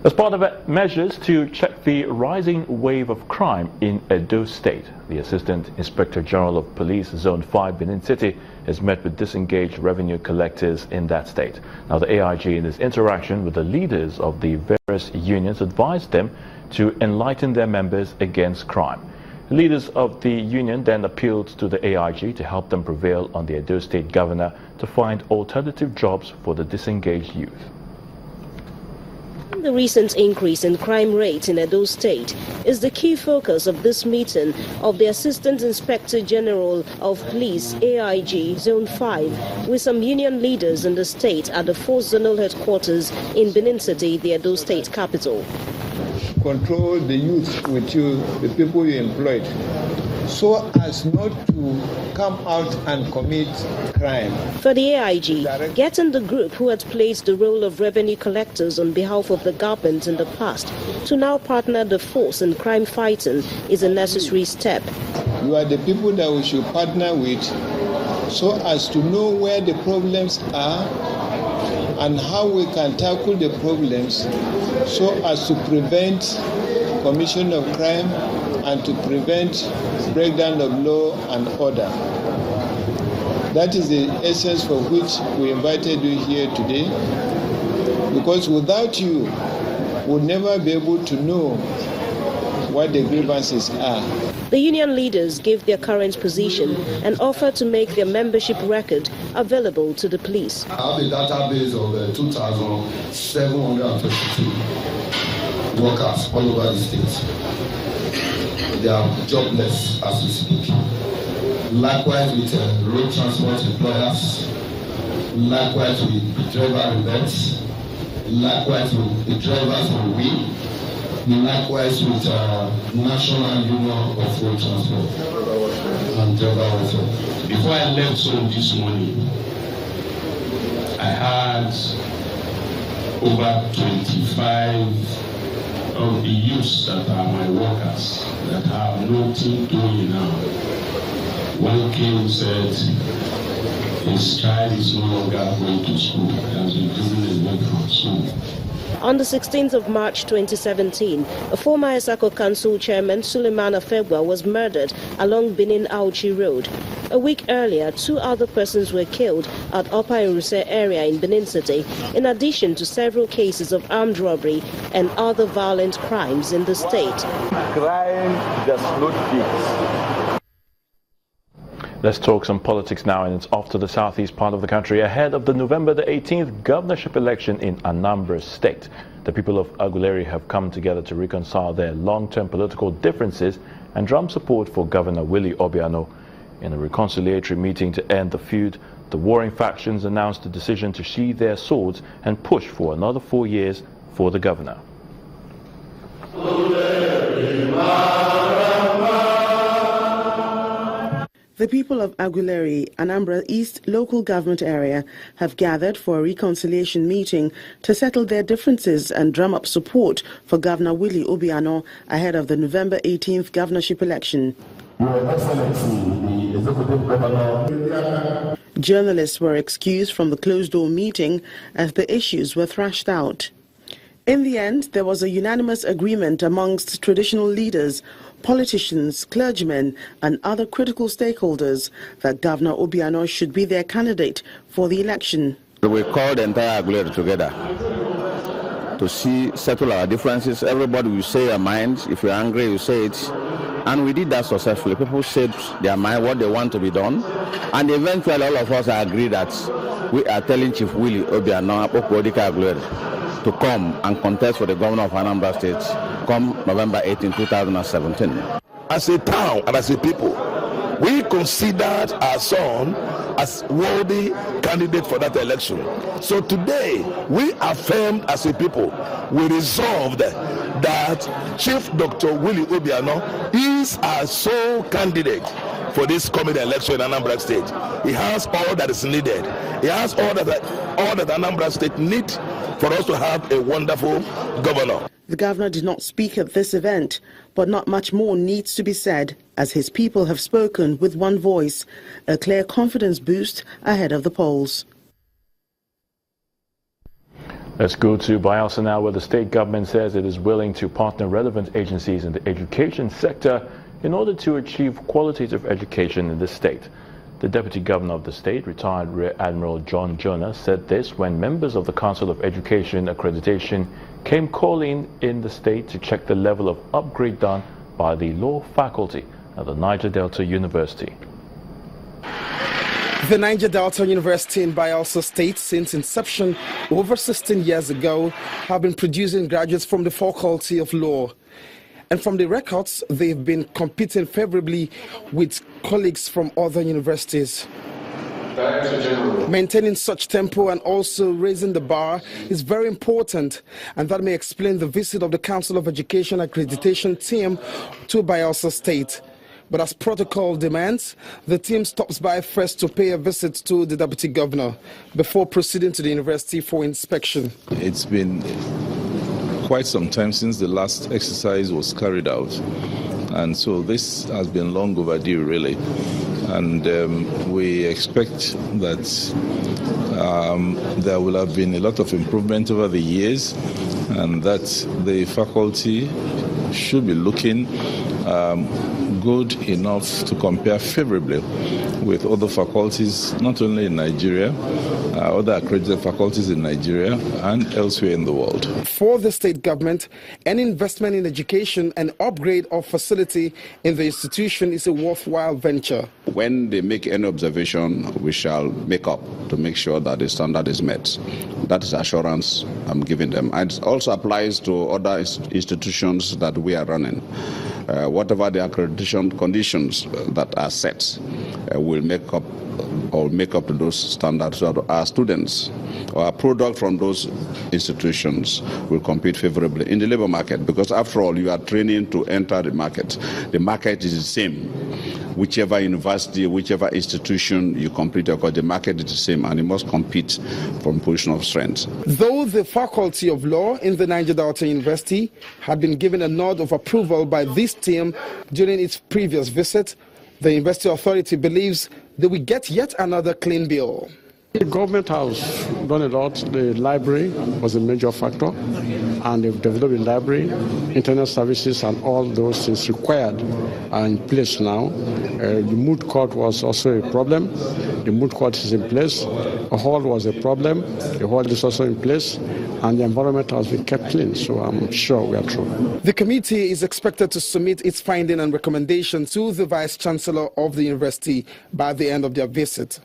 As part of measures to check the rising wave of crime in Edo State, the Assistant Inspector General of Police Zone 5 Benin City has met with disengaged revenue collectors in that state. Now, the AIG in his interaction with the leaders of the various unions advised them to enlighten their members against crime. The leaders of the union then appealed to the AIG to help them prevail on the Edo State governor to find alternative jobs for the disengaged youth. The recent increase in crime rates in Edo State is the key focus of this meeting of the Assistant Inspector General of Police AIG Zone 5 with some union leaders in the state at the 4th Zonal Headquarters in Benin City, the Edo State capital. Control the youth with you, the people you employed, so as not to come out and commit crime. For the AIG, getting the group who had played the role of revenue collectors on behalf of the government in the past to now partner the force in crime fighting is a necessary step. You are the people that we should partner with so as to know where the problems are and how we can tackle the problems so as to prevent commission of crime and to prevent breakdown of law and order. That is the essence for which we invited you here today, because without you, we'll never be able to know what the grievances are. The union leaders gave their current position and offered to make their membership record available to the police. I have a database of 2,722 workers all over the state. They are jobless as we speak. Likewise with road transport employers, likewise with the driver events, likewise with the drivers on wheel, likewise with National Union of Road Transport and driver welfare. Before I left home this morning, I had over 25 of the youths that are my workers that have nothing doing now. One came and said his child is no longer going to school. He has been doing his work from school. On the 16th of March 2017, a former Esako Council chairman, Suleiman Afegwa, was murdered along Benin-Auchi Road. A week earlier, 2 other persons were killed at Upper Iruse area in Benin City, in addition to several cases of armed robbery and other violent crimes in the state. Crime does not fix. Let's talk some politics now, and it's off to the southeast part of the country ahead of the November the 18th governorship election in Anambra State. The people of Aguleri have come together to reconcile their long-term political differences and drum support for Governor Willie Obiano. In a reconciliatory meeting to end the feud, the warring factions announced the decision to sheathe their swords and push for another 4 years for the governor. The people of Aguleri, Anambra East local government area, have gathered for a reconciliation meeting to settle their differences and drum up support for Governor Willie Obiano ahead of the November 18th governorship election. Your Excellency, the Executive Governor. Journalists were excused from the closed-door meeting as the issues were thrashed out. In the end, there was a unanimous agreement amongst traditional leaders, politicians, clergymen and other critical stakeholders that Governor Obiano should be their candidate for the election. We called the entire Aguleri together to settle our differences. Everybody will say their minds. If you're angry, you say it. And we did that successfully. People said their mind, what they want to be done. And eventually all of us agreed that we are telling Chief Willie Obiano Aguleri to come and contest for the governor of Anambra State come November 18, 2017. As a town and as a people, we considered our son as worthy candidate for that election. So today, we affirmed as a people, we resolved that Chief Dr. Willie Obiano is our sole candidate for this coming election in Anambra State. He has all that is needed. He has all that Anambra State needs for us to have a wonderful governor. The governor did not speak at this event, but not much more needs to be said, as his people have spoken with one voice, a clear confidence boost ahead of the polls. Let's go to Bayelsa now, where the state government says it is willing to partner relevant agencies in the education sector in order to achieve qualitative education in the state. The Deputy Governor of the state, retired Rear Admiral John Jonah, said this when members of the Council of Education Accreditation came calling in the state to check the level of upgrade done by the law faculty at the Niger Delta University. The Niger Delta University in Bayelsa State, since inception over 16 years ago, have been producing graduates from the Faculty of Law. And from the records, they've been competing favorably with colleagues from other universities. Maintaining such tempo and also raising the bar is very important, and that may explain the visit of the Council of Education Accreditation team to Bayelsa State. But as protocol demands, the team stops by first to pay a visit to the Deputy Governor before proceeding to the university for inspection. It's been quite some time since the last exercise was carried out, and so this has been long overdue, really. And we expect that there will have been a lot of improvement over the years, and that the faculty should be looking good enough to compare favorably with other faculties, not only in Nigeria, other accredited faculties in Nigeria and elsewhere in the world. For the state government, any investment in education and upgrade of facility in the institution is a worthwhile venture. When they make any observation, we shall make up to make sure that the standard is met. That is assurance I'm giving them. And it also applies to other institutions that we are running. Whatever the accreditation conditions that are set, will make up to those standards so that our students or our product from those institutions will compete favorably in the labor market, because after all, you are training to enter the market. The market is the same. Whichever university, whichever institution you compete, because the market is the same and you must compete from position of strength. Though the Faculty of Law in the Niger Delta University had been given a nod of approval by this team during its previous visit, the University Authority believes they will get yet another clean bill. The government has done a lot. The library was a major factor, and they've developed a library, internet services, and all those things required are in place now. The moot court was also a problem. The moot court is in place. A hall was a problem. The hall is also in place, and the environment has been kept clean, so I'm sure we are through. The committee is expected to submit its finding and recommendation to the Vice Chancellor of the university by the end of their visit.